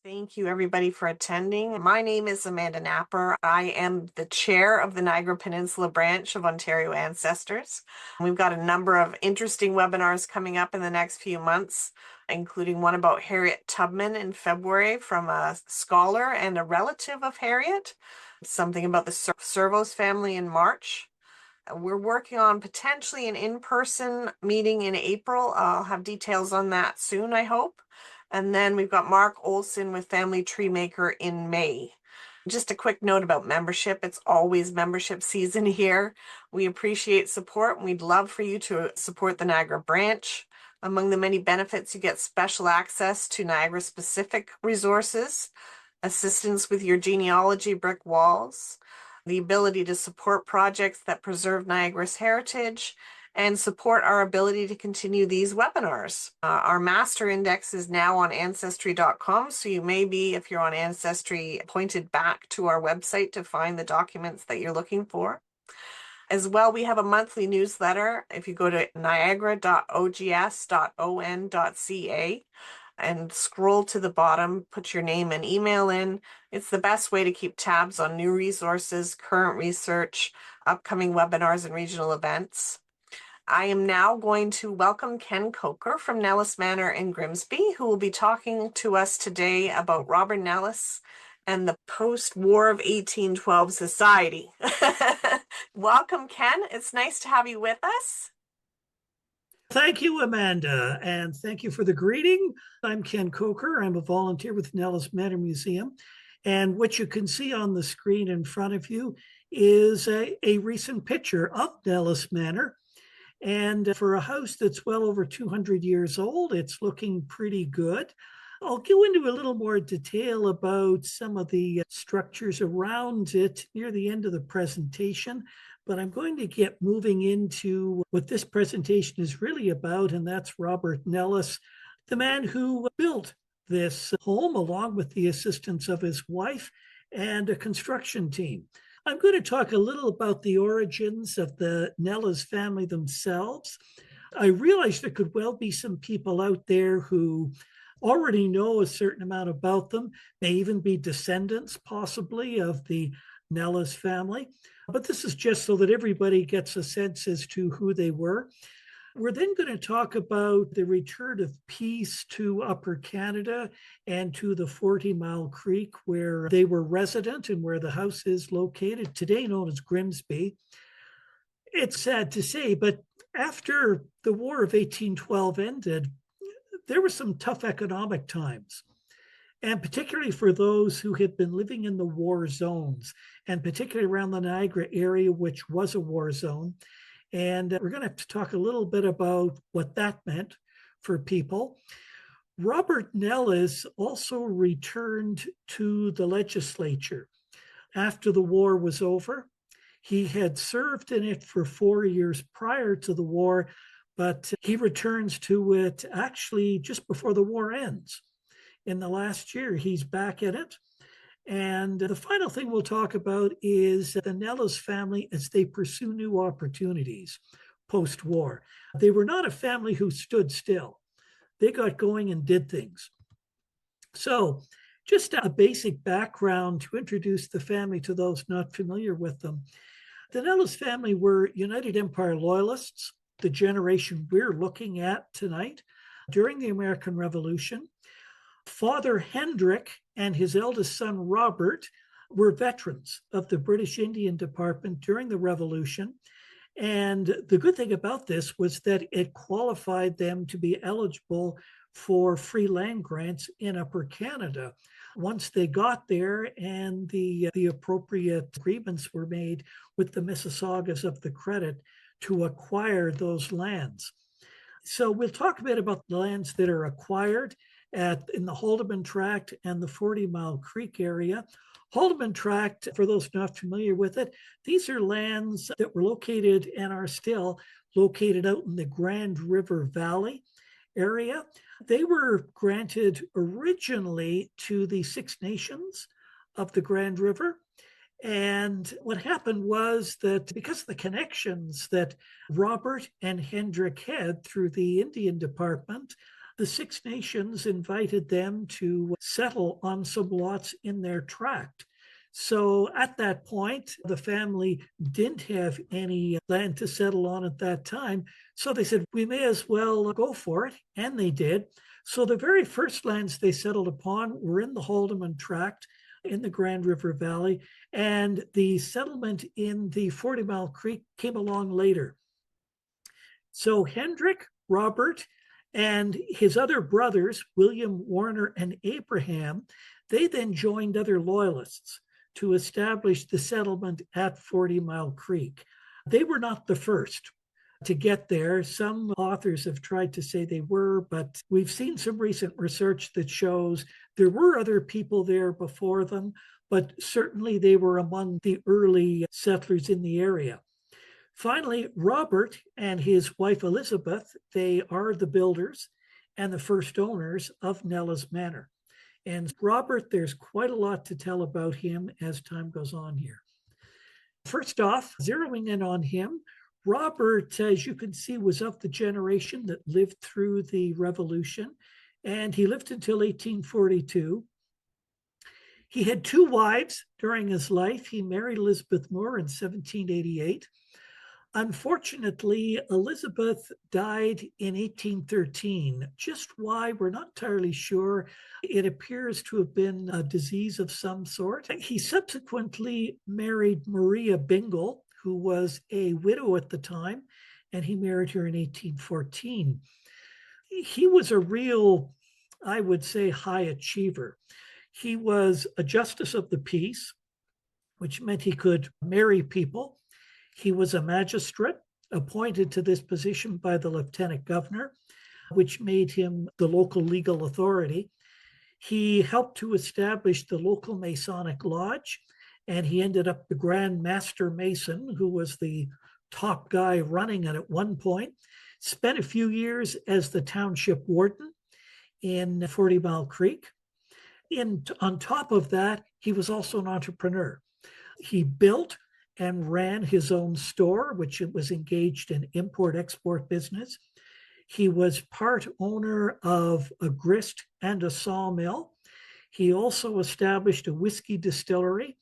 Thank you, everybody, for attending. My name is Amanda Napper. I am the chair of the Niagara Peninsula branch of Ontario Ancestors. We've got a number of interesting webinars coming up in the next few months, including one about Harriet Tubman in February from a scholar and a relative of Harriet, something about the Servos family in March. We're working on potentially an in-person meeting in April. I'll have details on that soon, I hope. And then we've got Mark Olson with Family Tree Maker in May. Just a quick note about membership. It's always membership season here. We appreciate support, and we'd love for you to support the Niagara branch. Among the many benefits, you get special access to Niagara-specific resources, assistance with your genealogy brick walls, the ability to support projects that preserve Niagara's heritage, and support our ability to continue these webinars. Our master index is now on ancestry.com, so you may be, if you're on Ancestry, pointed back to our website to find the documents that you're looking for. As well, we have a monthly newsletter. If you go to niagara.ogs.on.ca and scroll to the bottom, put your name and email in. It's the best way to keep tabs on new resources, current research, upcoming webinars, and regional events. I am now going to welcome Ken Coker from Nelles Manor in Grimsby, who will be talking to us today about Robert Nelles and the post-war of 1812 society. Welcome, Ken. It's nice to have you with us. Thank you, Amanda, and thank you for the greeting. I'm Ken Coker. I'm a volunteer with Nelles Manor Museum, and what you can see on the screen in front of you is a recent picture of Nelles Manor. And for a house that's well over 200 years old, it's looking pretty good. I'll go into a little more detail about some of the structures around it near the end of the presentation, but I'm going to get moving into what this presentation is really about, and that's Robert Nelles, the man who built this home along with the assistance of his wife and a construction team. I'm going to talk a little about the origins of the Nelles family themselves. I realize there could well be some people out there who already know a certain amount about them, may even be descendants possibly of the Nelles family. But this is just so that everybody gets a sense as to who they were. We're then going to talk about the return of peace to Upper Canada and to the 40 Mile Creek, where they were resident and where the house is located, today known as Grimsby. It's sad to say, but after the War of 1812 ended, there were some tough economic times, and particularly for those who had been living in the war zones, and particularly around the Niagara area, which was a war zone. And we're going to have to talk a little bit about what that meant for people. Robert Nelles also returned to the legislature after the war was over. He had served in it for 4 years prior to the war, but he returns to it actually just before the war ends. In the last year, he's back in it. And the final thing we'll talk about is the Nelles family as they pursue new opportunities post-war. They were not a family who stood still. They got going and did things. So just a basic background to introduce the family to those not familiar with them. The Nelles family were United Empire Loyalists, the generation we're looking at tonight, during the American Revolution. Father Hendrick and his eldest son, Robert, were veterans of the British Indian Department during the Revolution. And the good thing about this was that it qualified them to be eligible for free land grants in Upper Canada once they got there and the appropriate agreements were made with the Mississaugas of the Credit to acquire those lands. So we'll talk a bit about the lands that are acquired in the Haldimand Tract and the 40 Mile Creek area. Haldimand Tract, for those not familiar with it, these are lands that were located and are still located out in the Grand River Valley area. They were granted originally to the Six Nations of the Grand River. And what happened was that because of the connections that Robert and Hendrick had through the Indian Department, the Six Nations invited them to settle on some lots in their tract. So at that point, the family didn't have any land to settle on at that time. So they said, we may as well go for it. And they did. So the very first lands they settled upon were in the Haldimand tract in the Grand River Valley. And the settlement in the 40 Mile Creek came along later. So Hendrick, Robert, and his other brothers, William, Warner, and Abraham, they then joined other loyalists to establish the settlement at 40 Mile Creek. They were not the first to get there. Some authors have tried to say they were, but we've seen some recent research that shows there were other people there before them, but certainly they were among the early settlers in the area. Finally, Robert and his wife Elizabeth, they are the builders and the first owners of Nelles Manor. And Robert, there's quite a lot to tell about him as time goes on here. First off, zeroing in on him, Robert, as you can see, was of the generation that lived through the Revolution, and he lived until 1842. He had two wives during his life. He married Elizabeth Moore in 1788. Unfortunately, Elizabeth died in 1813. Just why, we're not entirely sure. It appears to have been a disease of some sort. He subsequently married Maria Bingle, who was a widow at the time, and he married her in 1814. He was a real, I would say, high achiever. He was a justice of the peace, which meant he could marry people. He was a magistrate appointed to this position by the lieutenant governor, which made him the local legal authority. He helped to establish the local Masonic Lodge, and he ended up the Grand Master Mason, who was the top guy running it at one point. Spent a few years as the township warden in 40 Mile Creek. On top of that, he was also an entrepreneur. He built and ran his own store, which was engaged in import-export business. He was part owner of a grist and a sawmill. He also established a whiskey distillery.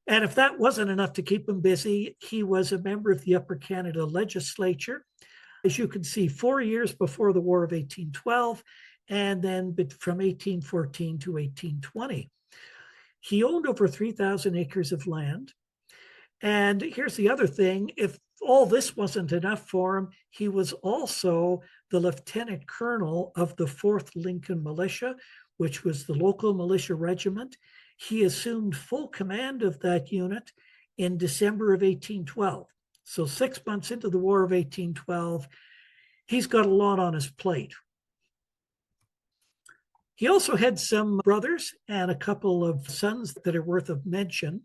And if that wasn't enough to keep him busy, he was a member of the Upper Canada Legislature. As you can see, 4 years before the War of 1812, and then from 1814 to 1820. He owned over 3,000 acres of land. And here's the other thing, if all this wasn't enough for him, he was also the lieutenant colonel of the 4th Lincoln Militia, which was the local militia regiment. He assumed full command of that unit in December of 1812. So 6 months into the War of 1812, he's got a lot on his plate. He also had some brothers and a couple of sons that are worth of mention.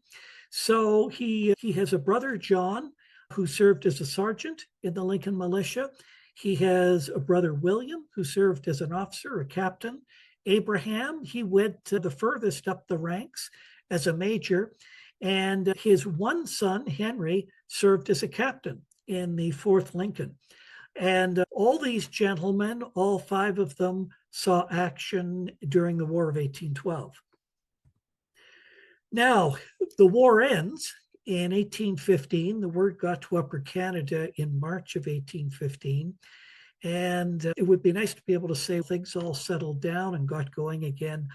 So he has a brother, John, who served as a sergeant in the Lincoln Militia. He has a brother, William, who served as an officer, a captain. Abraham, he went to the furthest up the ranks as a major. And his one son, Henry, served as a captain in the 4th Lincoln. And all these gentlemen, all 5 of them, saw action during the War of 1812. Now, the war ends in 1815. The word got to Upper Canada in March of 1815. And it would be nice to be able to say things all settled down and got going again.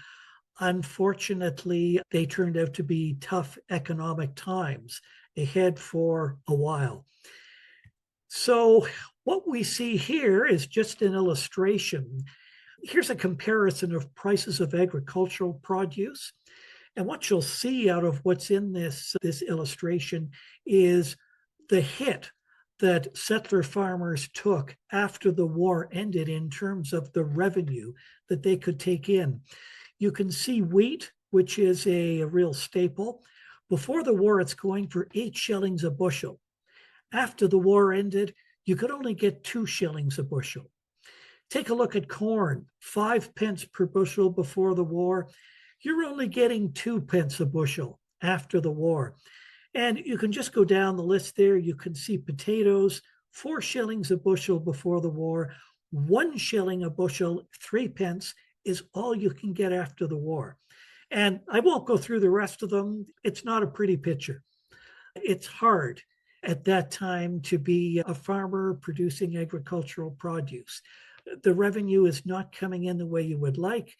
Unfortunately, they turned out to be tough economic times ahead for a while. So what we see here is just an illustration. Here's a comparison of prices of agricultural produce. And what you'll see out of what's in this illustration is the hit that settler farmers took after the war ended in terms of the revenue that they could take in. You can see wheat, which is a real staple. Before the war, it's going for 8 shillings a bushel. After the war ended, you could only get 2 shillings a bushel. Take a look at corn, 5 pence per bushel before the war. You're only getting 2 pence a bushel after the war. And you can just go down the list there. You can see potatoes, 4 shillings a bushel before the war, 1 shilling a bushel, 3 pence is all you can get after the war. And I won't go through the rest of them. It's not a pretty picture. It's hard at that time to be a farmer producing agricultural produce. The revenue is not coming in the way you would like.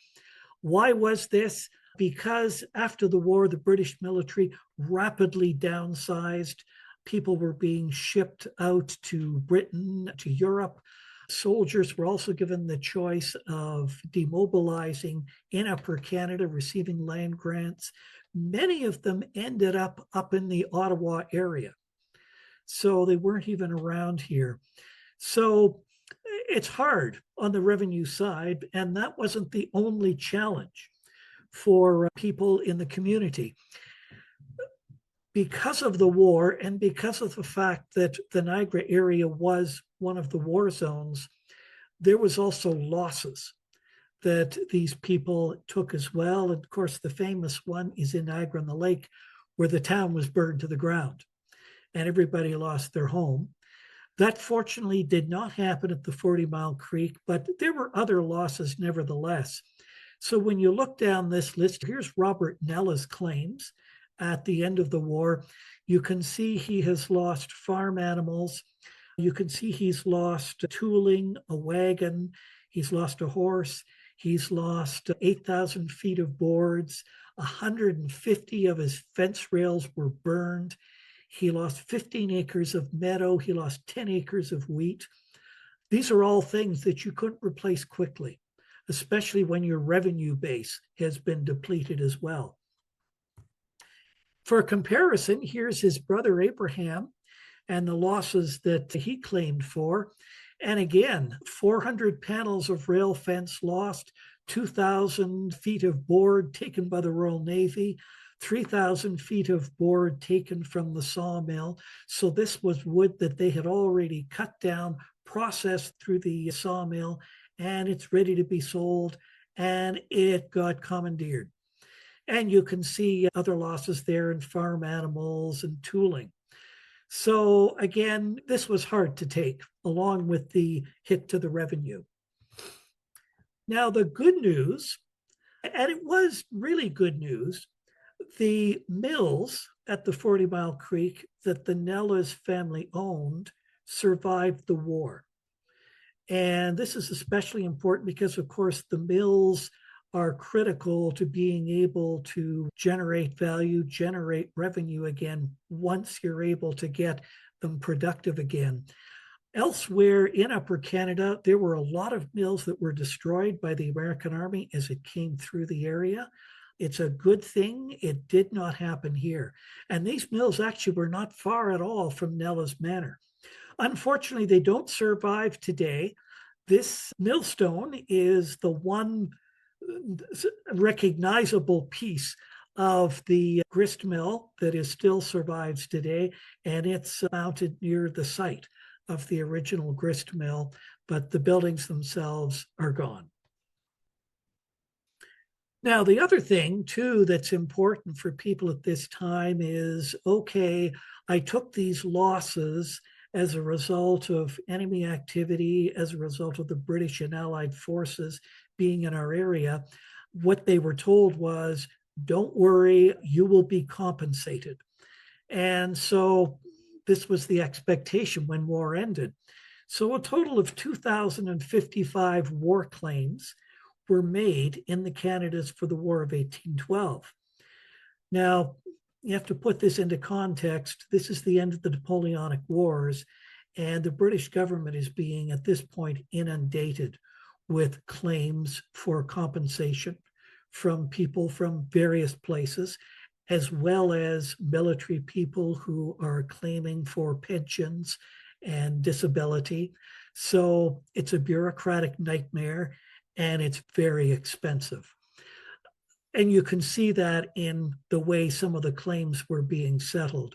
Why was this? Because after the war, the British military rapidly downsized. People were being shipped out to Britain, to Europe. Soldiers were also given the choice of demobilizing in Upper Canada, receiving land grants. Many of them ended up in the Ottawa area. So they weren't even around here. So it's hard on the revenue side, and that wasn't the only challenge for people in the community. Because of the war and because of the fact that the Niagara area was one of the war zones, there was also losses that these people took as well. And of course, the famous one is in Niagara-on-the-Lake, where the town was burned to the ground and everybody lost their home. That fortunately did not happen at the 40 Mile Creek, but there were other losses nevertheless. So when you look down this list, here's Robert Nelles' claims at the end of the war. You can see he has lost farm animals. You can see he's lost tooling, a wagon. He's lost a horse. He's lost 8,000 feet of boards. 150 of his fence rails were burned. He lost 15 acres of meadow. He lost 10 acres of wheat. These are all things that you couldn't replace quickly, especially when your revenue base has been depleted as well. For comparison, here's his brother Abraham and the losses that he claimed for. And again, 400 panels of rail fence lost, 2,000 feet of board taken by the Royal Navy, 3,000 feet of board taken from the sawmill. So this was wood that they had already cut down, processed through the sawmill, and it's ready to be sold, and it got commandeered. And you can see other losses there in farm animals and tooling. So again, this was hard to take, along with the hit to the revenue. Now, the good news, and it was really good news, the mills at the 40 Mile Creek that the Nelles family owned survived the war. And this is especially important because, of course, the mills are critical to being able to generate value, generate revenue again, once you're able to get them productive again. Elsewhere in Upper Canada, there were a lot of mills that were destroyed by the American Army as it came through the area. It's a good thing it did not happen here. And these mills actually were not far at all from Nelles Manor. Unfortunately, they don't survive today. This millstone is the one recognizable piece of the grist mill that is still survives today, and it's mounted near the site of the original grist mill, but the buildings themselves are gone. Now, the other thing, too, that's important for people at this time is, okay, I took these losses as a result of enemy activity, as a result of the British and Allied forces being in our area. What they were told was, don't worry, you will be compensated. And so this was the expectation when war ended. So a total of 2,055 war claims were made in the Canadas for the War of 1812. Now, you have to put this into context. This is the end of the Napoleonic Wars, and the British government is being, at this point, inundated with claims for compensation from people from various places, as well as military people who are claiming for pensions and disability. So it's a bureaucratic nightmare, and it's very expensive. And you can see that in the way some of the claims were being settled.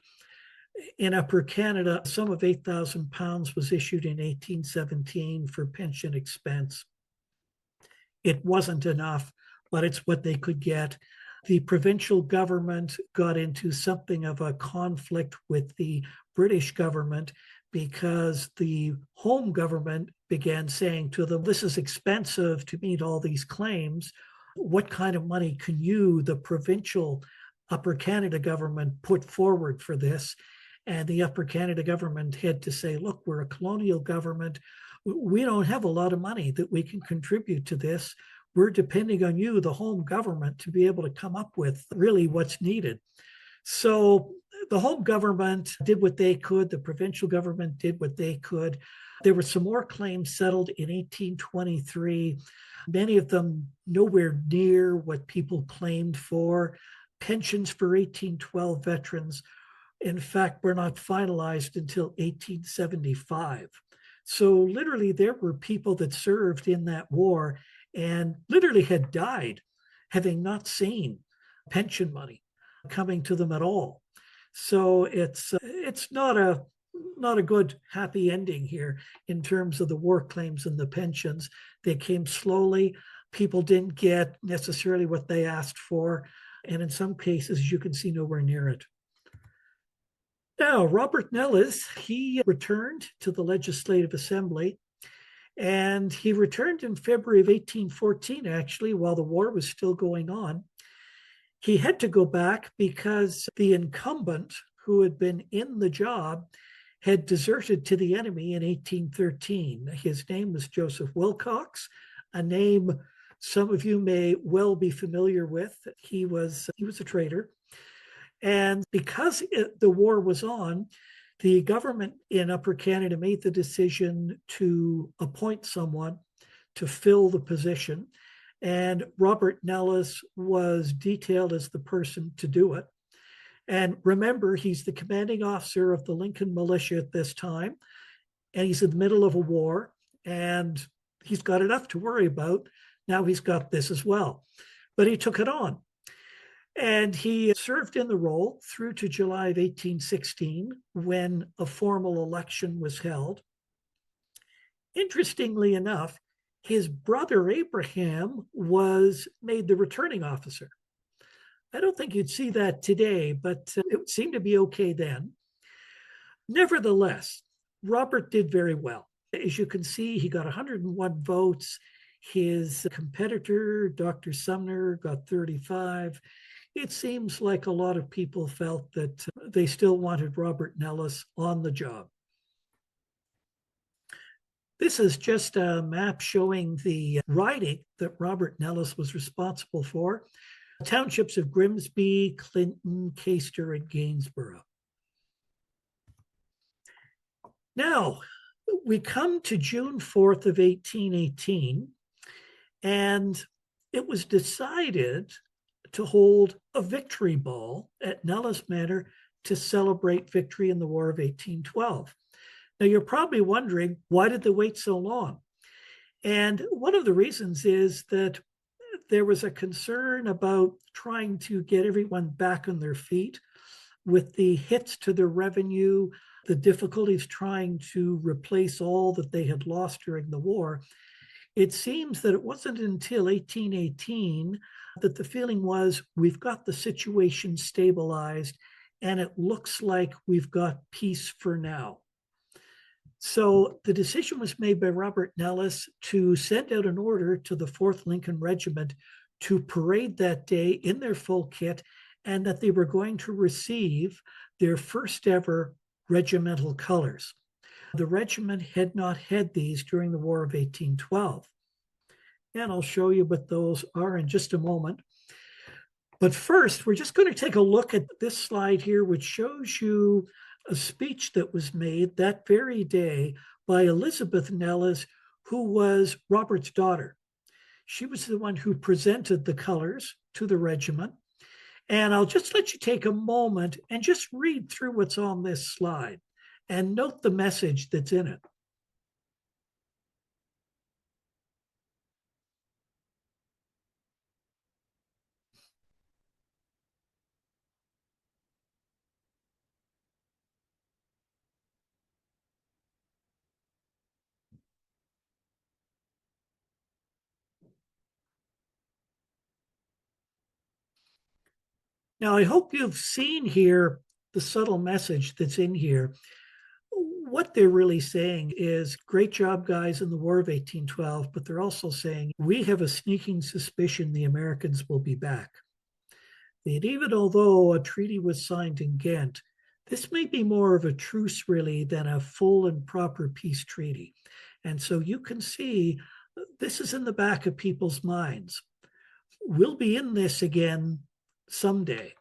In Upper Canada, a sum of £8,000 was issued in 1817 for pension expense. It wasn't enough, but it's what they could get. The provincial government got into something of a conflict with the British government because the home government began saying to them, this is expensive to meet all these claims. What kind of money can you, the provincial Upper Canada government, put forward for this? And the Upper Canada government had to say, look, we're a colonial government. We don't have a lot of money that we can contribute to this. We're depending on you, the home government, to be able to come up with really what's needed. So the home government did what they could. The provincial government did what they could. There were some more claims settled in 1823, many of them nowhere near what people claimed for. Pensions for 1812 veterans, in fact, were not finalized until 1875. So literally, there were people that served in that war and literally had died having not seen pension money coming to them at all. So it's not a good happy ending here in terms of the war claims and the pensions. They came slowly. People didn't get necessarily what they asked for, and in some cases, you can see nowhere near it. Now, Robert Nelles, he returned to the Legislative Assembly, and he returned in February of 1814, actually, while the war was still going on. He had to go back because the incumbent who had been in the job had deserted to the enemy in 1813. His name was Joseph Wilcox, a name some of you may well be familiar with. He was a traitor. And because the war was on, the government in Upper Canada made the decision to appoint someone to fill the position. And Robert Nelles was detailed as the person to do it. And remember, he's the commanding officer of the Lincoln Militia at this time, and he's in the middle of a war, and he's got enough to worry about. Now he's got this as well. But he took it on. And he served in the role through to July of 1816, when a formal election was held. Interestingly enough, his brother Abraham was made the returning officer. I don't think you'd see that today, but it seemed to be okay then. Nevertheless, Robert did very well. As you can see, he got 101 votes. His competitor, Dr. Sumner, got 35. It seems like a lot of people felt that they still wanted Robert Nelles on the job. This is just a map showing the riding that Robert Nelles was responsible for. Townships of Grimsby, Clinton, Caister, and Gainsborough. Now, we come to June 4th of 1818, and it was decided to hold a victory ball at Nelles Manor to celebrate victory in the War of 1812. Now, you're probably wondering, why did they wait so long? And one of the reasons is that there was a concern about trying to get everyone back on their feet with the hits to their revenue, the difficulties trying to replace all that they had lost during the war. It seems that it wasn't until 1818 that the feeling was, we've got the situation stabilized and it looks like we've got peace for now. So the decision was made by Robert Nelles to send out an order to the 4th Lincoln Regiment to parade that day in their full kit, and that they were going to receive their first ever regimental colors. The regiment had not had these during the War of 1812. And I'll show you what those are in just a moment. But first, we're just going to take a look at this slide here, which shows you a speech that was made that very day by Elizabeth Nelles, who was Robert's daughter. She was the one who presented the colors to the regiment. And I'll just let you take a moment and just read through what's on this slide and note the message that's in it. Now, I hope you've seen here the subtle message that's in here. what they're really saying is, great job, guys, in the War of 1812, but they're also saying, we have a sneaking suspicion the Americans will be back. And even although a treaty was signed in Ghent, this may be more of a truce, really, than a full and proper peace treaty. And so you can see this is in the back of people's minds. We'll be in this again someday.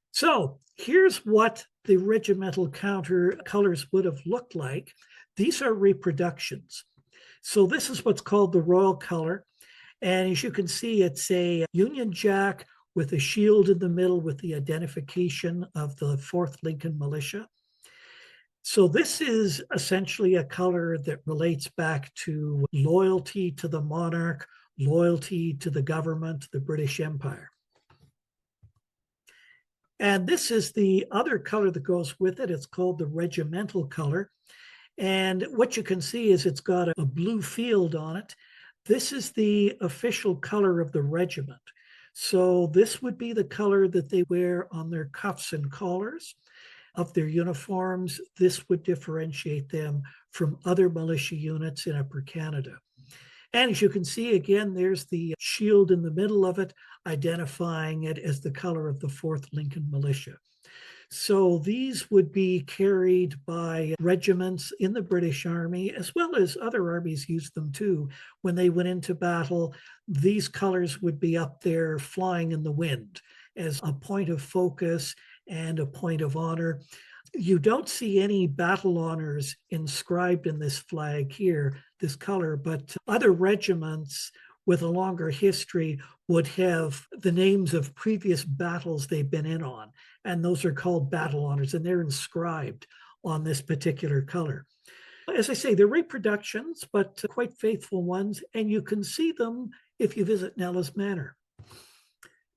So here's what the regimental counter colors would have looked like. These are reproductions. So this is what's called the royal color. And as you can see, it's a Union Jack with a shield in the middle with the identification of the 4th Lincoln Militia. So this is essentially a color that relates back to loyalty to the monarch, loyalty to the government, the British Empire. And this is the other color that goes with it. It's called the regimental color. And what you can see is it's got a blue field on it. This is the official color of the regiment. So this would be the color that they wear on their cuffs and collars of their uniforms. This would differentiate them from other militia units in Upper Canada. And as you can see, again, there's the shield in the middle of it, identifying it as the color of the 4th Lincoln Militia. So these would be carried by regiments in the British Army, as well as other armies used them too. When they went into battle, these colors would be up there flying in the wind as a point of focus and a point of honor. You don't see any battle honors inscribed in this flag here, this color, but other regiments with a longer history would have the names of previous battles they've been in on. And those are called battle honors, and they're inscribed on this particular color. As I say, they're reproductions, but quite faithful ones, and you can see them if you visit Nelles Manor.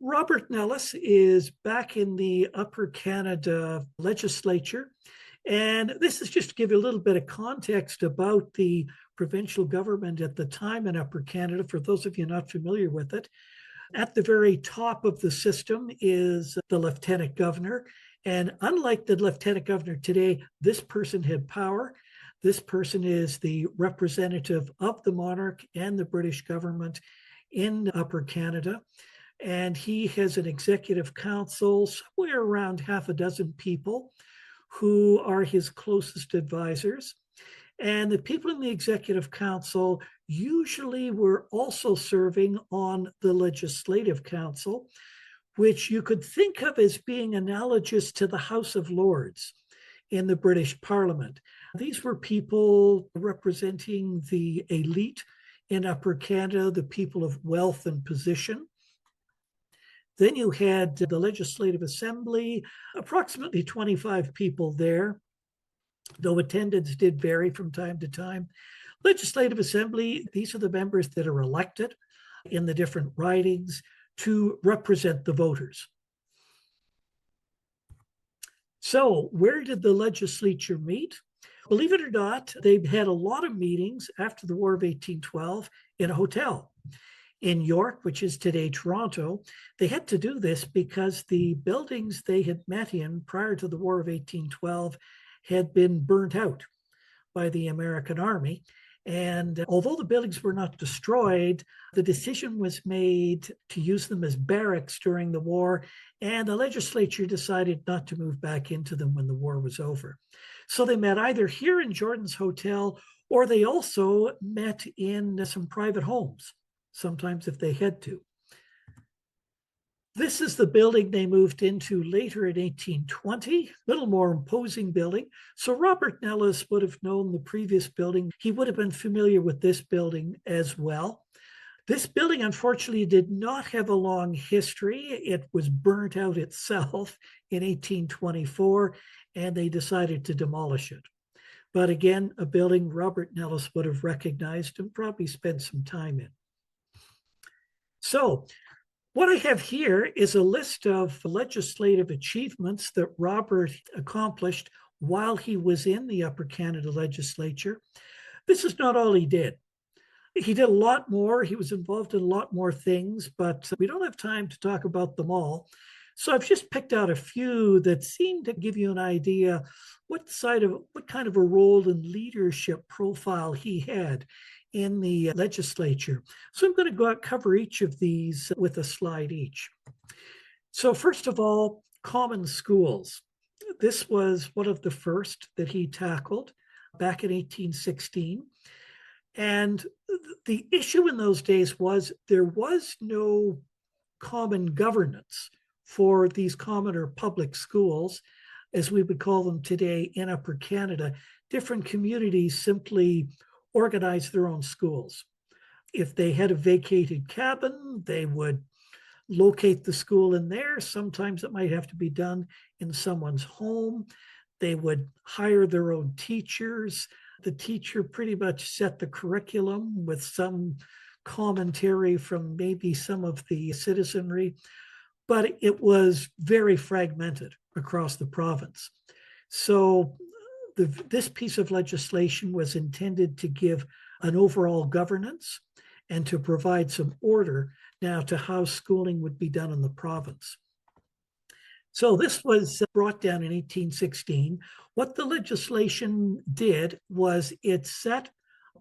Robert Nelles is back in the Upper Canada Legislature, and this is just to give you a little bit of context about the provincial government at the time in Upper Canada, for those of you not familiar with it. At the very top of the system is the Lieutenant Governor, and unlike the Lieutenant Governor today, this person had power. This person is the representative of the monarch and the British government in Upper Canada. And he has an executive council, somewhere around half a dozen people who are his closest advisors. And the people in the executive council usually were also serving on the legislative council, which you could think of as being analogous to the House of Lords in the British Parliament. These were people representing the elite in Upper Canada, the people of wealth and position. Then you had the Legislative Assembly, approximately 25 people there, though attendance did vary from time to time. Legislative Assembly, these are the members that are elected in the different ridings to represent the voters. So where did the legislature meet? Believe it or not, they had a lot of meetings after the War of 1812 in a hotel in York, which is today Toronto. They had to do this because the buildings they had met in prior to the War of 1812 had been burnt out by the American Army. And although the buildings were not destroyed, the decision was made to use them as barracks during the war, and the legislature decided not to move back into them when the war was over. So they met either here in Jordan's Hotel, or they also met in some private homes, sometimes if they had to. This is the building they moved into later in 1820, a little more imposing building. So Robert Nelles would have known the previous building. He would have been familiar with this building as well. This building, unfortunately, did not have a long history. It was burnt out itself in 1824, and they decided to demolish it. But again, a building Robert Nelles would have recognized and probably spent some time in. So what I have here is a list of legislative achievements that Robert accomplished while he was in the Upper Canada Legislature. This is not all he did. He did a lot more. He was involved in a lot more things, but we don't have time to talk about them all. So I've just picked out a few that seem to give you an idea what kind of a role and leadership profile he had in the legislature. So I'm going to cover each of these with a slide each. So first of all, common schools. This was one of the first that he tackled back in 1816. And the issue in those days was there was no common governance for these common or public schools, as we would call them today in Upper Canada. Different communities simply organized their own schools. If they had a vacated cabin, they would locate the school in there. Sometimes it might have to be done in someone's home. They would hire their own teachers. The teacher pretty much set the curriculum with some commentary from maybe some of the citizenry, but it was very fragmented across the province. So this piece of legislation was intended to give an overall governance and to provide some order now to how schooling would be done in the province. So this was brought down in 1816. What the legislation did was it set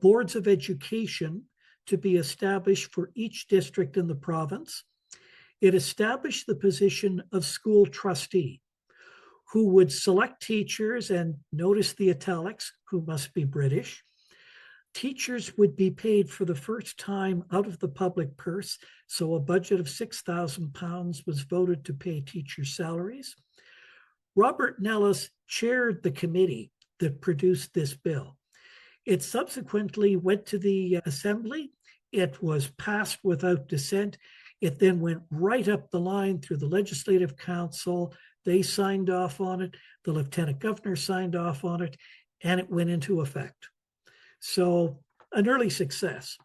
boards of education to be established for each district in the province. It established the position of school trustee, who would select teachers, and notice the italics, who must be British. Teachers would be paid for the first time out of the public purse, so a budget of £6,000 was voted to pay teacher salaries. Robert Nelles chaired the committee that produced this bill. It subsequently went to the Assembly. It was passed without dissent. It then went right up the line through the Legislative Council. They signed off on it. The Lieutenant Governor signed off on it, and it went into effect. So an early success.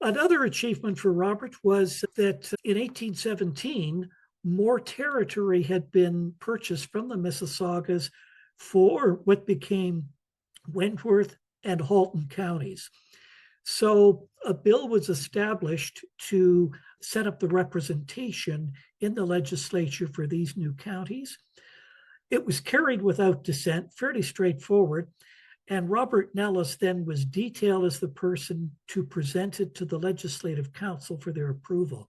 Another achievement for Robert was that in 1817, more territory had been purchased from the Mississaugas for what became Wentworth and Halton counties. So a bill was established to set up the representation in the legislature for these new counties. It was carried without dissent, fairly straightforward, and Robert Nelles then was detailed as the person to present it to the Legislative Council for their approval.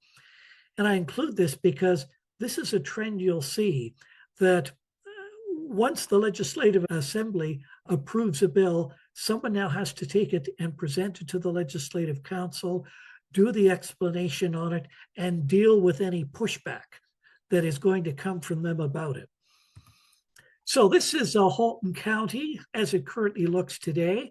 And I include this because this is a trend you'll see, that once the Legislative Assembly approves a bill, someone now has to take it and present it to the Legislative Council, do the explanation on it, and deal with any pushback that is going to come from them about it. So this is Halton County as it currently looks today.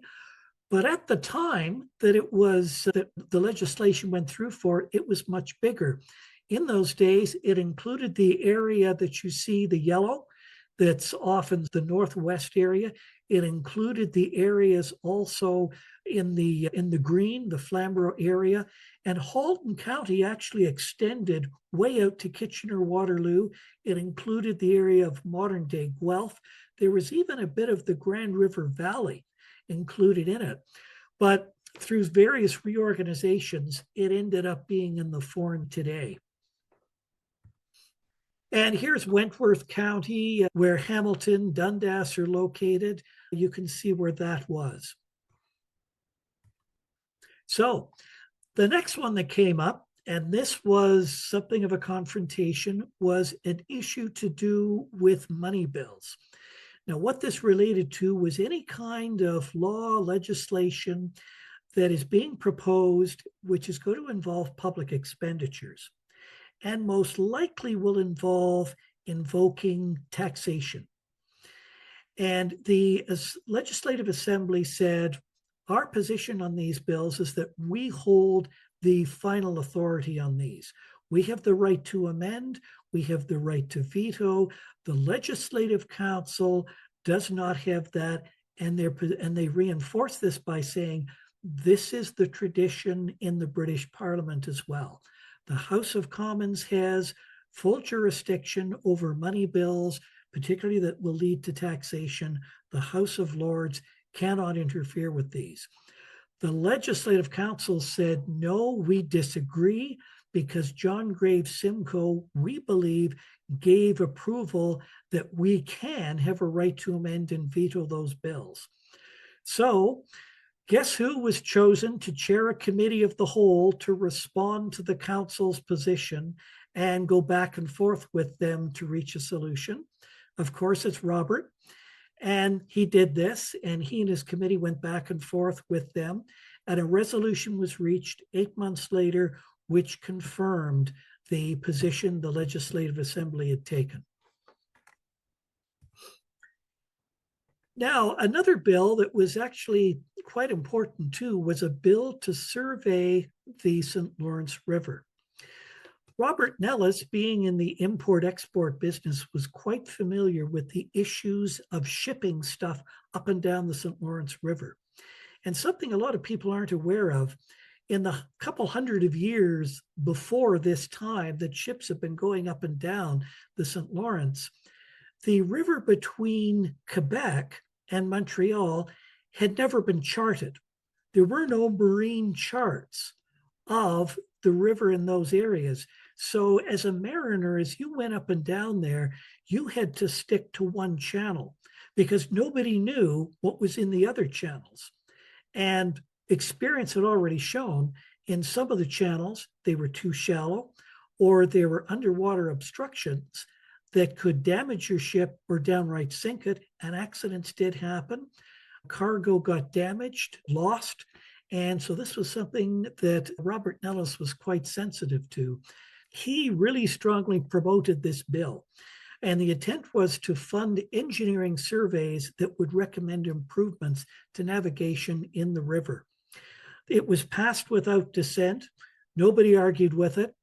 But at the time that that the legislation went through for, it was much bigger. In those days, it included the area that you see, the yellow, that's often the northwest area. It included the areas also in the green, the Flamborough area. And Halton County actually extended way out to Kitchener-Waterloo. It included the area of modern-day Guelph. There was even a bit of the Grand River Valley included in it. But through various reorganizations, it ended up being in the form today. And here's Wentworth County, where Hamilton, Dundas are located. You can see where that was. So the next one that came up, and this was something of a confrontation, was an issue to do with money bills. Now, what this related to was any kind of law, legislation that is being proposed, which is going to involve public expenditures, and most likely will involve invoking taxation. And the Legislative Assembly said, our position on these bills is that we hold the final authority on these. We have the right to amend, we have the right to veto. The Legislative Council does not have that, and they reinforce this by saying, this is the tradition in the British Parliament as well. The House of Commons has full jurisdiction over money bills, particularly that will lead to taxation. The House of Lords cannot interfere with these. The Legislative Council said, no, we disagree. because John Graves Simcoe, we believe, gave approval that we can have a right to amend and veto those bills. So guess who was chosen to chair a committee of the whole to respond to the council's position and go back and forth with them to reach a solution? Of course, it's Robert. And he did this, and he and his committee went back and forth with them, and a resolution was reached 8 months later, which confirmed the position the Legislative Assembly had taken. Now, another bill that was actually quite important too was a bill to survey the St. Lawrence River. Robert Nelles, being in the import-export business, was quite familiar with the issues of shipping stuff up and down the St. Lawrence River. And something a lot of people aren't aware of, in the couple hundred of years before this time that ships have been going up and down the St. Lawrence, the river between Quebec and Montreal had never been charted. There were no marine charts of the river in those areas. So as a mariner, as you went up and down there, you had to stick to one channel because nobody knew what was in the other channels. And experience had already shown in some of the channels, they were too shallow or there were underwater obstructions that could damage your ship or downright sink it. And accidents did happen. Cargo got damaged, lost. And so this was something that Robert Nelles was quite sensitive to. He really strongly promoted this bill. And the intent was to fund engineering surveys that would recommend improvements to navigation in the river. It was passed without dissent. Nobody argued with it.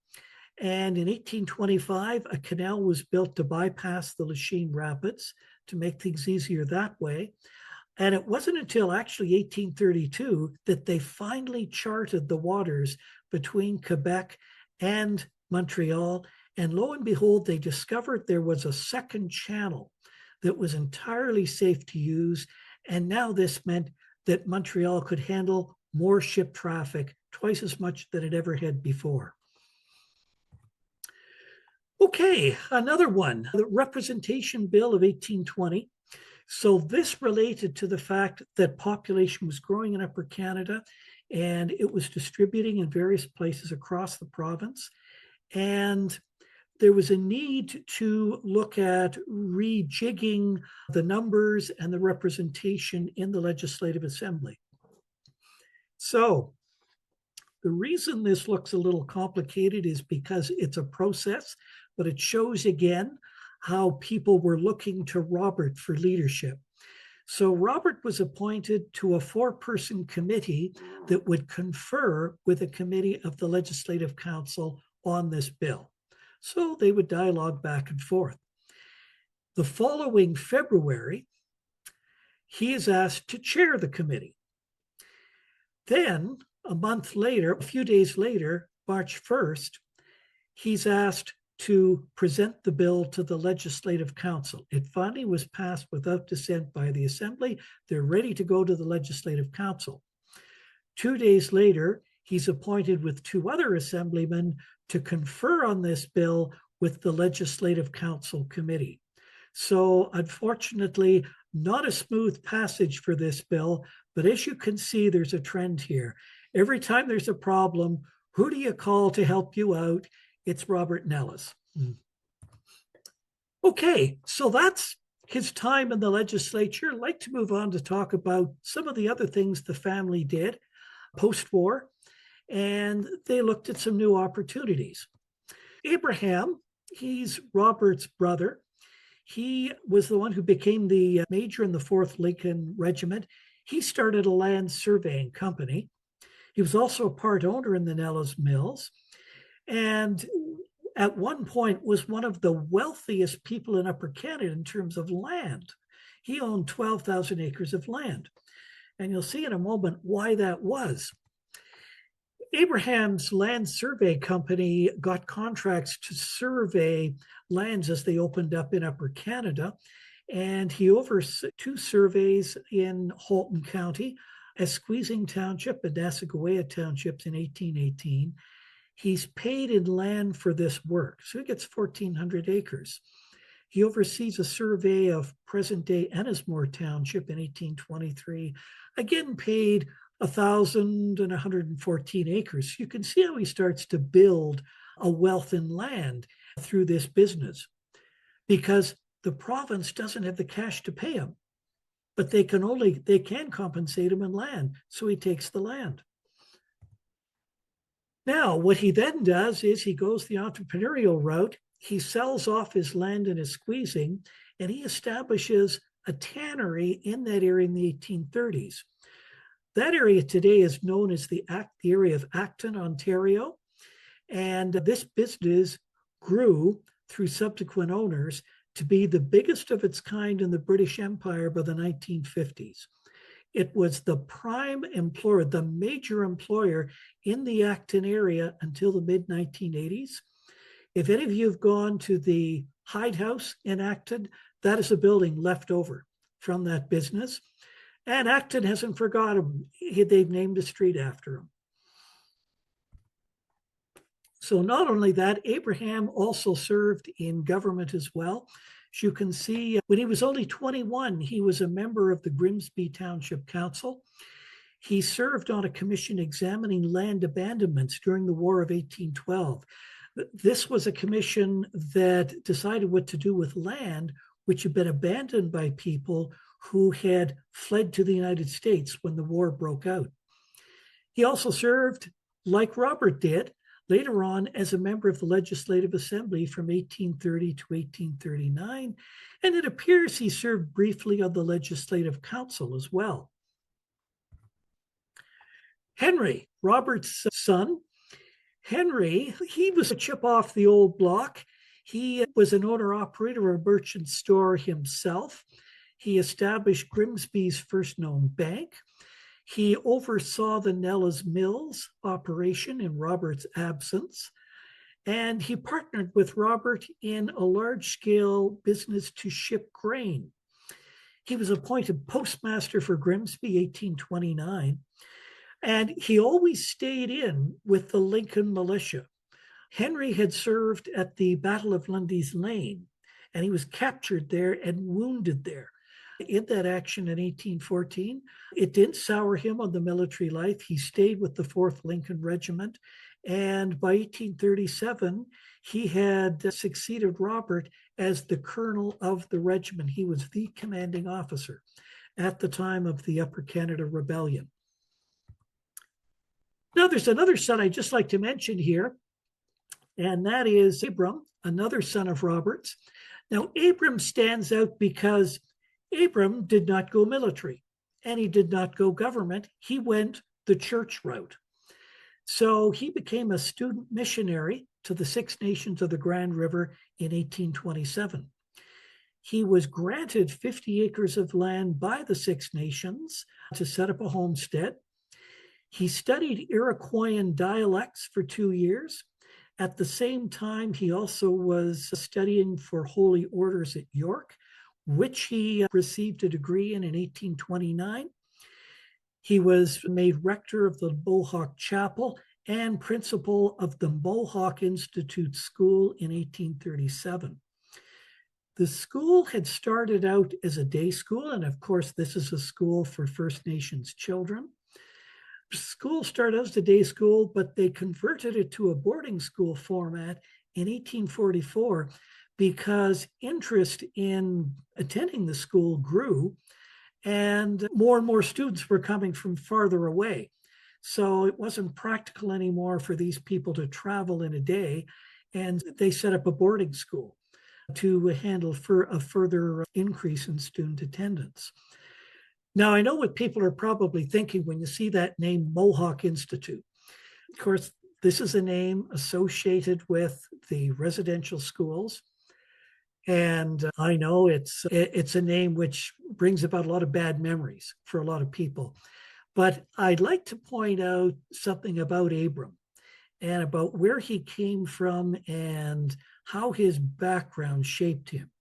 And in 1825, a canal was built to bypass the Lachine Rapids to make things easier that way. And it wasn't until actually 1832 that they finally charted the waters between Quebec and Montreal. And lo and behold, they discovered there was a second channel that was entirely safe to use. And now this meant that Montreal could handle more ship traffic, twice as much than it ever had before. Okay, another one, the Representation Bill of 1820. So this related to the fact that population was growing in Upper Canada and it was distributing in various places across the province. And there was a need to look at rejigging the numbers and the representation in the Legislative Assembly. So the reason this looks a little complicated is because it's a process, but it shows again how people were looking to Robert for leadership. So Robert was appointed to a 4-person committee that would confer with a committee of the Legislative Council on this bill. So they would dialogue back and forth. The following February, he is asked to chair the committee. Then a month later, a few days later, March 1st, he's asked to present the bill to the Legislative Council. It finally was passed without dissent by the Assembly. They're ready to go to the Legislative Council. 2 days later, he's appointed with 2 other assemblymen to confer on this bill with the Legislative Council Committee. So unfortunately, not a smooth passage for this bill, but as you can see, there's a trend here. Every time there's a problem, who do you call to help you out? It's Robert Nelles. Okay, so that's his time in the legislature. I'd like to move on to talk about some of the other things the family did post-war, and they looked at some new opportunities. Abraham, he's Robert's brother. He was the one who became the major in the 4th Lincoln Regiment. He started a land surveying company. He was also a part owner in the Nelles Mills, and at one point was one of the wealthiest people in Upper Canada in terms of land. He owned 12,000 acres of land. And you'll see in a moment why that was. Abraham's land survey company got contracts to survey lands as they opened up in Upper Canada. And he oversaw 2 surveys in Halton County, Esqueezing Township and Nassagaweya Townships in 1818. He's paid in land for this work, so he gets 1,400 acres. He oversees a survey of present-day Ennismore Township in 1823, again paid 1,114 acres. You can see how he starts to build a wealth in land through this business, because the province doesn't have the cash to pay him, but they can compensate him in land, so he takes the land. Now, what he then does is he goes the entrepreneurial route. He sells off his land and his squeezing, and he establishes a tannery in that area in the 1830s. That area today is known as the area of Acton, Ontario. And this business grew through subsequent owners to be the biggest of its kind in the British Empire by the 1950s. It was the prime employer, the major employer in the Acton area until the mid-1980s. If any of you have gone to the Hyde House in Acton, that is a building left over from that business. And Acton hasn't forgotten him. They've named a street after him. So not only that, Abraham also served in government as well. As you can see, when he was only 21, he was a member of the Grimsby Township Council. He served on a commission examining land abandonments during the War of 1812. This was a commission that decided what to do with land which had been abandoned by people who had fled to the United States when the war broke out. He also served, like Robert did, later on as a member of the Legislative Assembly from 1830 to 1839, and it appears he served briefly on the Legislative Council as well. Henry, Robert's son. Henry, he was a chip off the old block. He was an owner-operator of a merchant store himself. He established Grimsby's first known bank. He oversaw the Nelles Mills operation in Robert's absence, and he partnered with Robert in a large-scale business to ship grain. He was appointed postmaster for Grimsby, 1829, and he always stayed in with the Lincoln militia. Henry had served at the Battle of Lundy's Lane, and he was captured there and wounded there. In that action in 1814, it didn't sour him on the military life. He stayed with the 4th Lincoln Regiment, and by 1837, he had succeeded Robert as the colonel of the regiment. He was the commanding officer at the time of the Upper Canada Rebellion. Now, there's another son I'd just like to mention here, and that is Abram, another son of Robert's. Now, Abram stands out because Abram did not go military, and he did not go government. He went the church route. So he became a student missionary to the Six Nations of the Grand River in 1827. He was granted 50 acres of land by the Six Nations to set up a homestead. He studied Iroquoian dialects for 2 years. At the same time, he also was studying for holy orders at York, which he received a degree in 1829. He was made rector of the Mohawk Chapel and principal of the Mohawk Institute School in 1837. The school had started out as a day school, and of course, this is a school for First Nations children. The school started as a day school, but they converted it to a boarding school format in 1844 because interest in attending the school grew and more students were coming from farther away. So it wasn't practical anymore for these people to travel in a day, and they set up a boarding school to handle for a further increase in student attendance. Now, I know what people are probably thinking when you see that name, Mohawk Institute. Of course, this is a name associated with the residential schools. And I know it's a name which brings about a lot of bad memories for a lot of people. But I'd like to point out something about Abram and about where he came from and how his background shaped him.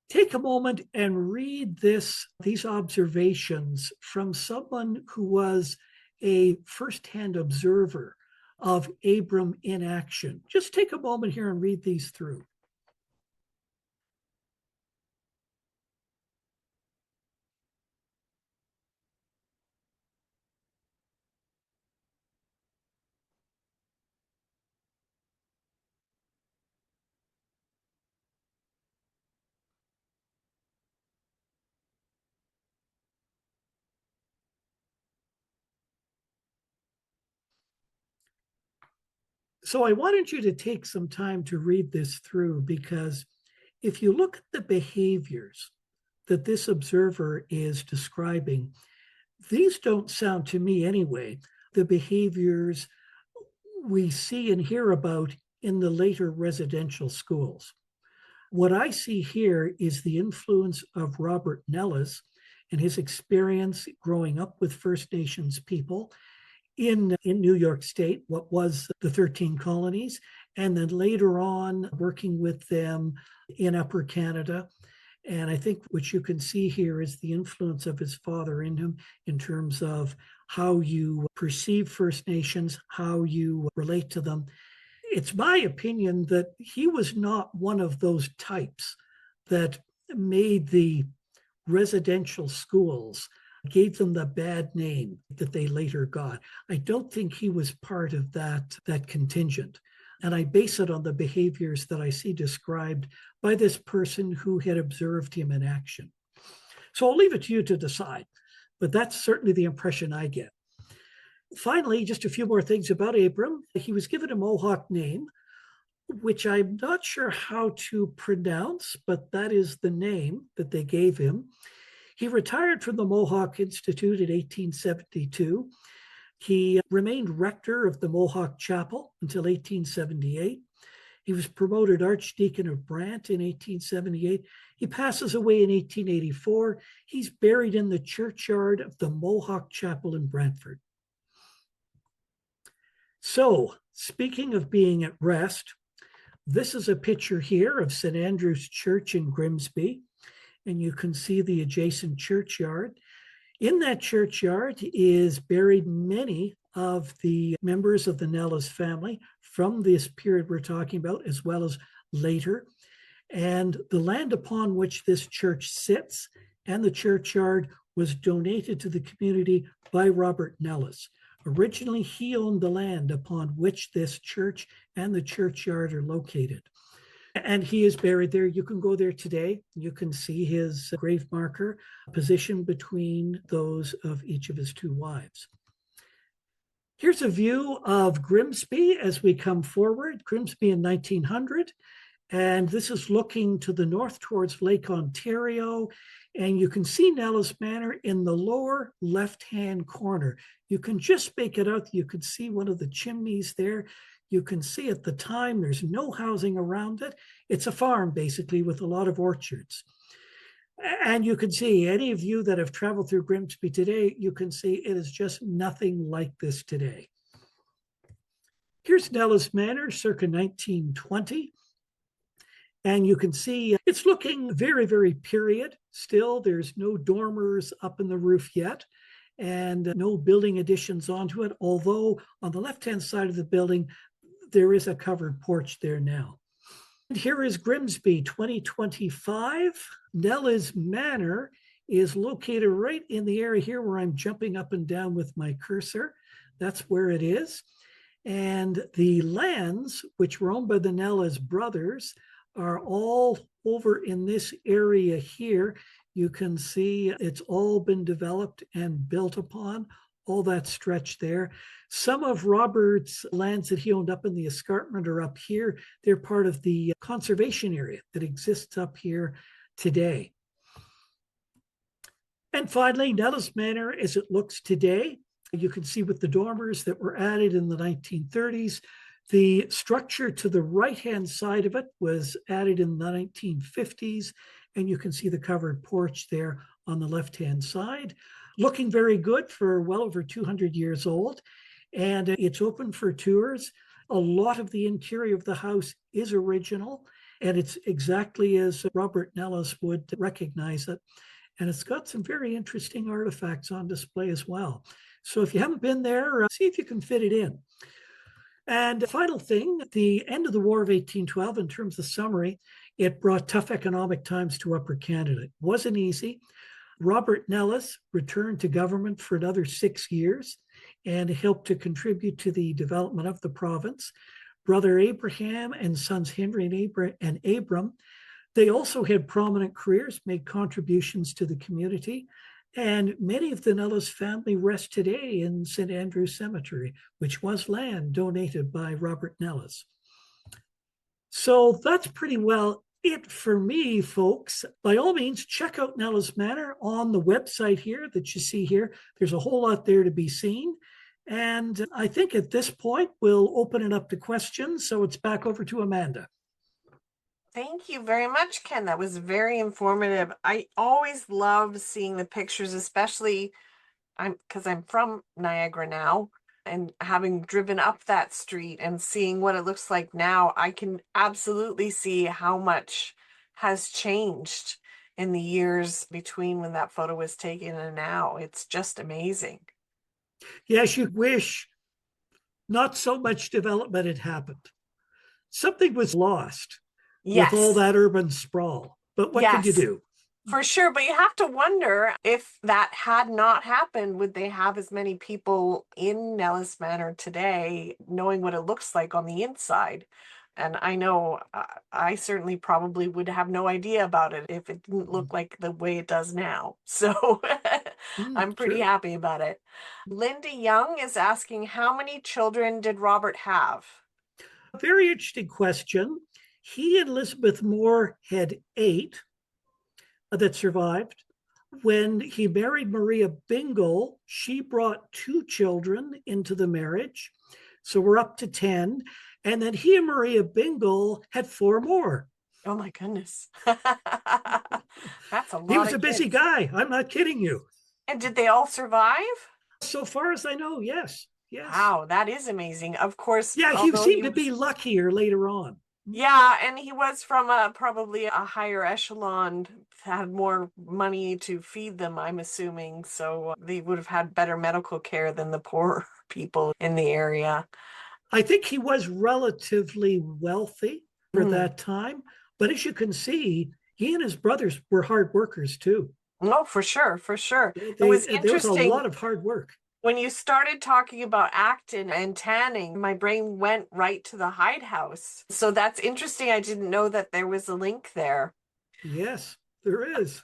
Take a moment and read these observations from someone who was a firsthand observer of Abram in action. Just take a moment here and read these through. So I wanted you to take some time to read this through, because if you look at the behaviors that this observer is describing, these don't sound to me anyway the behaviors we see and hear about in the later residential schools. What I see here is the influence of Robert Nelles and his experience growing up with First Nations people in New York State, what was the 13 colonies, and then later on working with them in Upper Canada. And I think what you can see here is the influence of his father in him in terms of how you perceive First Nations, how you relate to them. It's my opinion that he was not one of those types that made the residential schools, gave them the bad name that they later got. I don't think he was part of that contingent. And I base it on the behaviors that I see described by this person who had observed him in action. So I'll leave it to you to decide, but that's certainly the impression I get. Finally, just a few more things about Abram. He was given a Mohawk name, which I'm not sure how to pronounce, but that is the name that they gave him. He retired from the Mohawk Institute in 1872. He remained rector of the Mohawk Chapel until 1878. He was promoted Archdeacon of Brant in 1878. He passes away in 1884. He's buried in the churchyard of the Mohawk Chapel in Brantford. So, speaking of being at rest, this is a picture here of St. Andrew's Church in Grimsby, and you can see the adjacent churchyard. In that churchyard is buried many of the members of the Nelles family from this period we're talking about, as well as later. And the land upon which this church sits and the churchyard was donated to the community by Robert Nelles. Originally, he owned the land upon which this church and the churchyard are located. And he is buried there. You can go there today. You can see his grave marker positioned between those of each of his two wives. Here's a view of Grimsby as we come forward, Grimsby in 1900. And this is looking to the north towards Lake Ontario. And you can see Nelles Manor in the lower left-hand corner. You can just make it out. You can see one of the chimneys there. You can see at the time there's no housing around it. It's a farm, basically, with a lot of orchards. And you can see, any of you that have traveled through Grimsby today, you can see it is just nothing like this today. Here's Nelles Manor, circa 1920. And you can see it's looking very, very period. Still, there's no dormers up in the roof yet, and no building additions onto it. Although on the left-hand side of the building, there is a covered porch there now. And here is Grimsby 2025. Nelles Manor is located right in the area here where I'm jumping up and down with my cursor. That's where it is. And the lands, which were owned by the Nelles brothers, are all over in this area here. You can see it's all been developed and built upon, all that stretch there. Some of Robert's lands that he owned up in the escarpment are up here. They're part of the conservation area that exists up here today. And finally, Nelles Manor as it looks today. You can see with the dormers that were added in the 1930s. The structure to the right-hand side of it was added in the 1950s, and you can see the covered porch there on the left-hand side. Looking very good for well over 200 years old, and it's open for tours. A lot of the interior of the house is original, and it's exactly as Robert Nelles would recognize it. And it's got some very interesting artifacts on display as well. So if you haven't been there, see if you can fit it in. And the final thing, the end of the War of 1812, in terms of summary, it brought tough economic times to Upper Canada. It wasn't easy. Robert Nelles returned to government for another 6 years and helped to contribute to the development of the province. Brother Abraham and sons Henry and Abram, they also had prominent careers, made contributions to the community, and many of the Nelles family rest today in St. Andrew's Cemetery, which was land donated by Robert Nelles. So that's pretty well it for me, folks. By all means, check out Nelles Manor on the website here that you see here. There's a whole lot there to be seen. And I think at this point, we'll open it up to questions. So it's back over to Amanda. Thank you very much, Ken. That was very informative. I always love seeing the pictures, especially because I'm from Niagara now, and having driven up that street and seeing what it looks like now, I can absolutely see how much has changed in the years between when that photo was taken and now. It's just amazing. Yes, you wish not so much development had happened. Something was lost with all Yes. that urban sprawl. But what can you Yes. do? For sure, but you have to wonder if that had not happened, would they have as many people in Nelles Manor today, knowing what it looks like on the inside? And I know I certainly probably would have no idea about it if it didn't look like the way it does now. So I'm pretty True. happy about it. Linda Young is asking, how many children did Robert have? A very interesting question. He and Elizabeth Moore had 8 that survived. When he married Maria Bingle, she brought 2 children into the marriage. So we're up to 10. And then he and Maria Bingle had 4 more. Oh my goodness. That's a He lot was of a busy kids. guy. I'm not kidding you. And did they all survive? So far as I know, yes. Yes. Wow, that is amazing. Of course, Yeah, he although he seemed to be was, luckier later on. yeah, and he was from probably a higher echelon, had more money to feed them, I'm assuming. So they would have had better medical care than the poor people in the area. I think he was relatively wealthy for Mm. that time. But as you can see, he and his brothers were hard workers too. No, for sure, for sure. It was There was a lot interesting of hard work. when you started talking about actin and tanning, my brain went right to the Hyde House. So that's interesting. I didn't know that there was a link there. Yes, there is.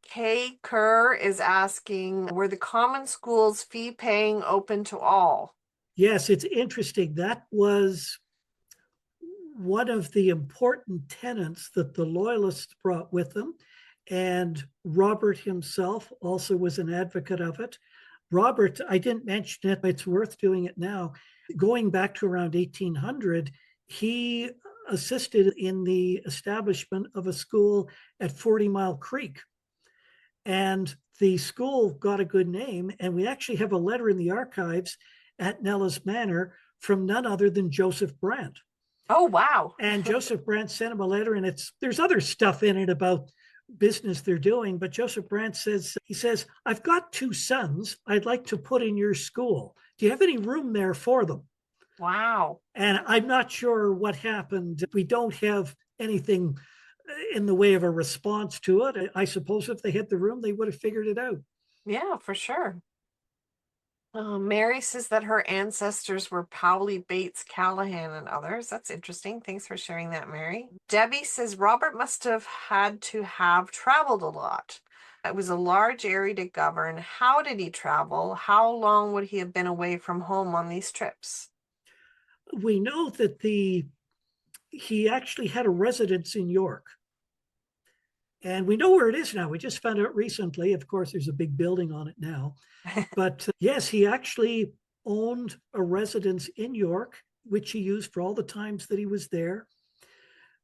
Kay Kerr is asking, were the common schools fee paying open to all? Yes, it's interesting. That was one of the important tenets that the Loyalists brought with them. And Robert himself also was an advocate of it. Robert, I didn't mention it, but it's worth doing it now. Going back to around 1800, he assisted in the establishment of a school at 40 Mile Creek. And the school got a good name. And we actually have a letter in the archives at Nelles Manor from none other than Joseph Brant. Oh, wow. And Joseph Brant sent him a letter, and there's other stuff in it about business they're doing. But Joseph Brant says, I've got 2 sons I'd like to put in your school. Do you have any room there for them? Wow. And I'm not sure what happened. We don't have anything in the way of a response to it. I suppose if they had the room, they would have figured it out. Yeah, for sure. Mary says that her ancestors were Powley, Bates, Callahan, and others. That's interesting. Thanks for sharing that, Mary. Debbie says Robert must have had to have traveled a lot. It was a large area to govern. How did he travel? How long would he have been away from home on these trips? We know that he actually had a residence in York. And we know where it is now. We just found out recently. Of course, there's a big building on it now. But yes, he actually owned a residence in York, which he used for all the times that he was there.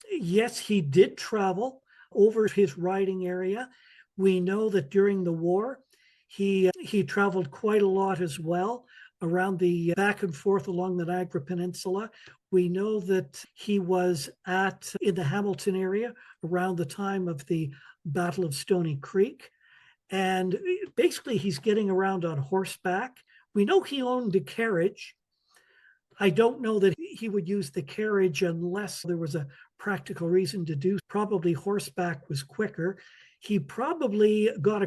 Yes, he did travel over his riding area. We know that during the war, he traveled quite a lot as well around the back and forth along the Niagara Peninsula. We know that he was in the Hamilton area around the time of the Battle of Stony Creek. And basically, he's getting around on horseback. We know he owned a carriage. I don't know that he would use the carriage unless there was a practical reason to do. Probably horseback was quicker. He probably got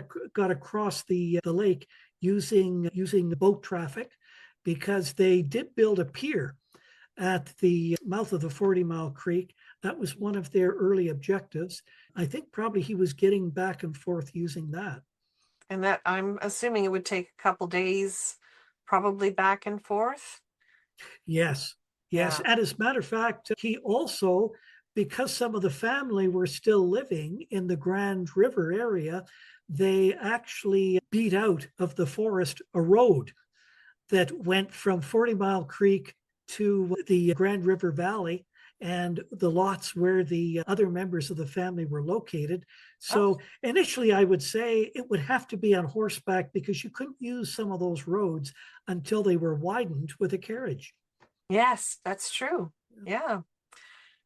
across the lake using the boat traffic, because they did build a pier at the mouth of the 40 Mile Creek. That was one of their early objectives. I think probably he was getting back and forth using that. And that I'm assuming it would take a couple days, probably back and forth. Yes, yes. Yeah. And as a matter of fact, he also, because some of the family were still living in the Grand River area, they actually beat out of the forest a road that went from 40 Mile Creek to the Grand River Valley and the lots where the other members of the family were located. Oh, So initially, I would say it would have to be on horseback, because you couldn't use some of those roads until they were widened with a carriage. yes, that's true. Yeah.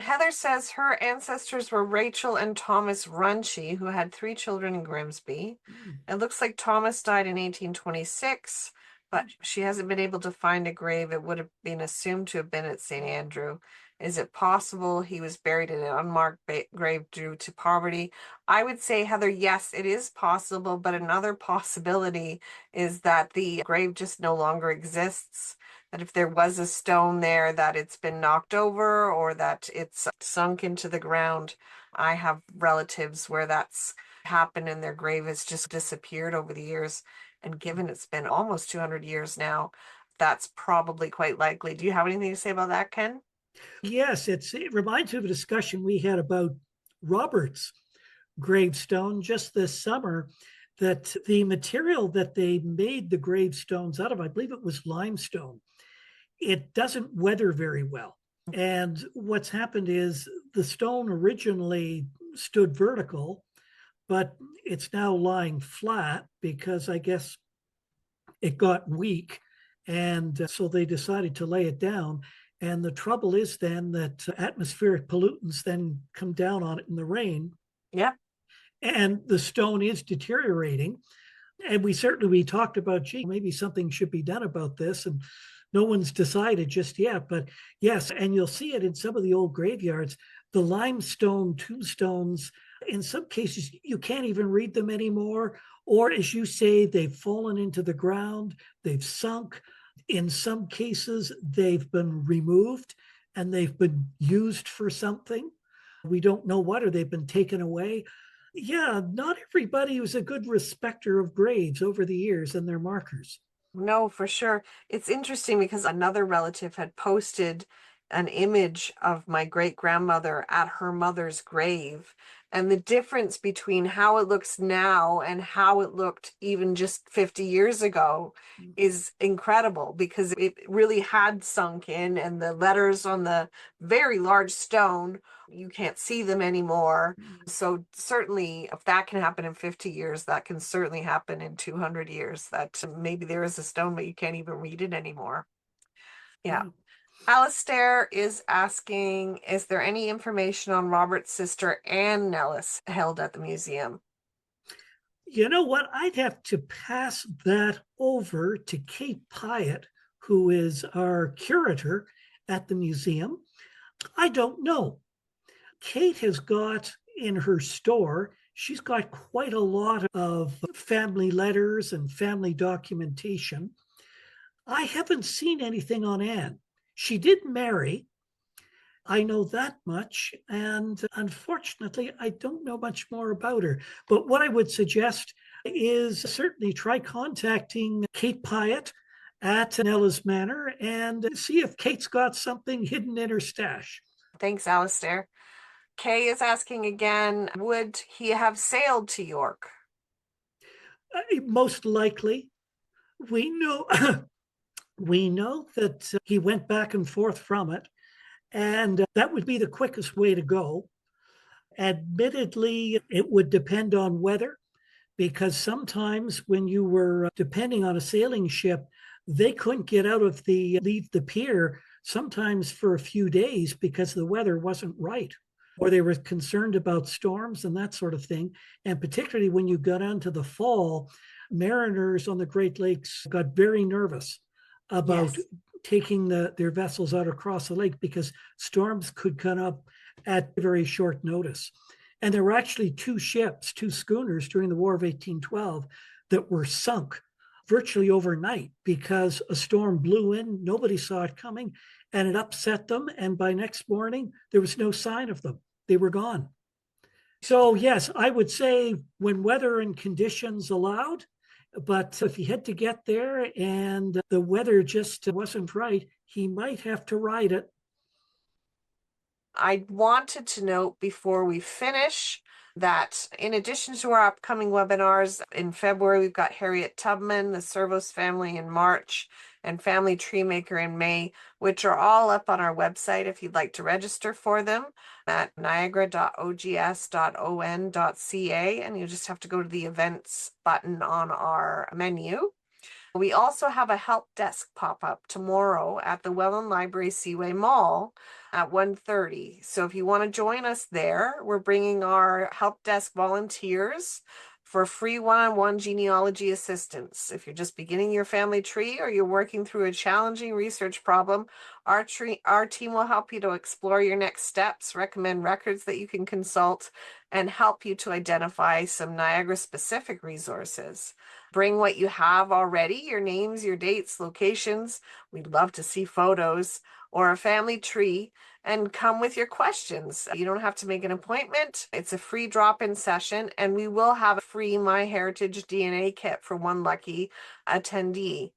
Heather says her ancestors were Rachel and Thomas Runchie, who had three children in Grimsby. It looks like Thomas died in 1826, but she hasn't been able to find a grave. It would have been assumed to have been at St. Andrew. Is it possible he was buried in an unmarked grave due to poverty? I would say, Heather, yes, it is possible, but another possibility is that the grave just no longer exists, that if there was a stone there, that it's been knocked over or that it's sunk into the ground. I have relatives where that's happened and their grave has just disappeared over the years. And given it's been almost 200 years now, that's probably quite likely. Do you have anything to say about that, Ken? Yes, it reminds me of a discussion we had about Robert's gravestone just this summer, that the material that they made the gravestones out of, I believe it was limestone, it doesn't weather very well. And what's happened is the stone originally stood vertical, but it's now lying flat because I guess it got weak. And so they decided to lay it down. And the trouble is then that atmospheric pollutants then come down on it in the rain, Yep. and the stone is deteriorating. And we talked about, gee, maybe something should be done about this. And no one's decided just yet. But yes, and you'll see it in some of the old graveyards. The limestone tombstones, in some cases, you can't even read them anymore. Or as you say, they've fallen into the ground, they've sunk. In some cases, they've been removed and they've been used for something. We don't know what, or they've been taken away. Yeah, not everybody was a good respecter of graves over the years and their markers. No, for sure. It's interesting because another relative had posted an image of my great grandmother at her mother's grave. And the difference between how it looks now and how it looked even just 50 years ago is incredible, because it really had sunk in, and the letters on the very large stone, you can't see them anymore. So certainly, if that can happen in 50 years, that can certainly happen in 200 years, that maybe there is a stone, but you can't even read it anymore. Yeah. Yeah. Alistair is asking, is there any information on Robert's sister Anne Nellis held at the museum? You know what? I'd have to pass that over to Kate Pyatt, who is our curator at the museum. I don't know. Kate has got in her store, she's got quite a lot of family letters and family documentation. I haven't seen anything on Anne. She did marry. I know that much. And unfortunately, I don't know much more about her. But what I would suggest is certainly try contacting Kate Pyatt at Nelles Manor and see if Kate's got something hidden in her stash. Thanks, Alistair. Kay is asking again, would he have sailed to York? Most likely, we know we know that he went back and forth from it, and that would be the quickest way to go. Admittedly, it would depend on weather, because sometimes when you were depending on a sailing ship, they couldn't get out of leave the pier sometimes for a few days because the weather wasn't right, or they were concerned about storms and that sort of thing. And particularly when you got into the fall, mariners on the Great Lakes got very nervous about Yes. taking their vessels out across the lake because storms could come up at very short notice. And there were actually two ships, two schooners during the War of 1812 that were sunk virtually overnight because a storm blew in, nobody saw it coming, and it upset them. And by next morning, there was no sign of them. They were gone. So, yes, I would say when weather and conditions allowed, but if he had to get there and the weather just wasn't right, he might have to ride it. I wanted to note before we finish that in addition to our upcoming webinars in February, we've got Harriet Tubman, the Servos family in March, and Family Tree Maker in May, which are all up on our website if you'd like to register for them at niagara.ogs.on.ca, and you just have to go to the events button on our menu. We also have a help desk pop-up tomorrow at the Welland Library Seaway Mall at 1:30. So if you want to join us there, we're bringing our help desk volunteers for free one-on-one genealogy assistance. If you're just beginning your family tree or you're working through a challenging research problem, our team will help you to explore your next steps, recommend records that you can consult, and help you to identify some Niagara-specific resources. Bring what you have already, your names, your dates, locations. We'd love to see photos or a family tree, and come with your questions. You don't have to make an appointment. It's a free drop-in session, and we will have a free MyHeritage DNA kit for one lucky attendee.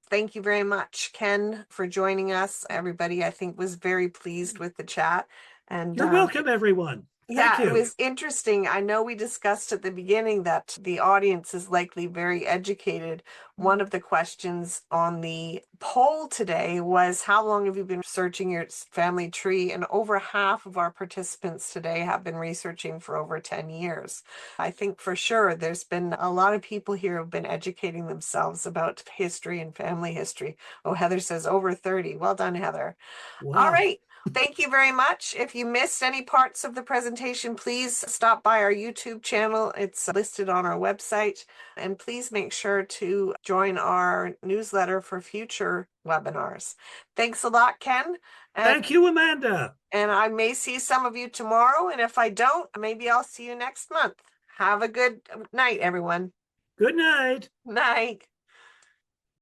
Thank you very much, Ken, for joining us. Everybody, I think, was very pleased with the chat. And you're welcome, everyone. Thank yeah, it you. was interesting. I know we discussed at the beginning that the audience is likely very educated. One of the questions on the poll today was, how long have you been searching your family tree? And over half of our participants today have been researching for over 10 years. I think for sure there's been a lot of people here who have been educating themselves about history and family history. Oh, Heather says over 30. Well done, Heather. Wow. All right. Thank you very much. If you missed any parts of the presentation, please stop by our YouTube channel. It's listed on our website. And please make sure to join our newsletter for future webinars. Thanks a lot, Ken. Thank you, Amanda. And I may see some of you tomorrow. And if I don't, maybe I'll see you next month. Have a good night, everyone. Good night. Night.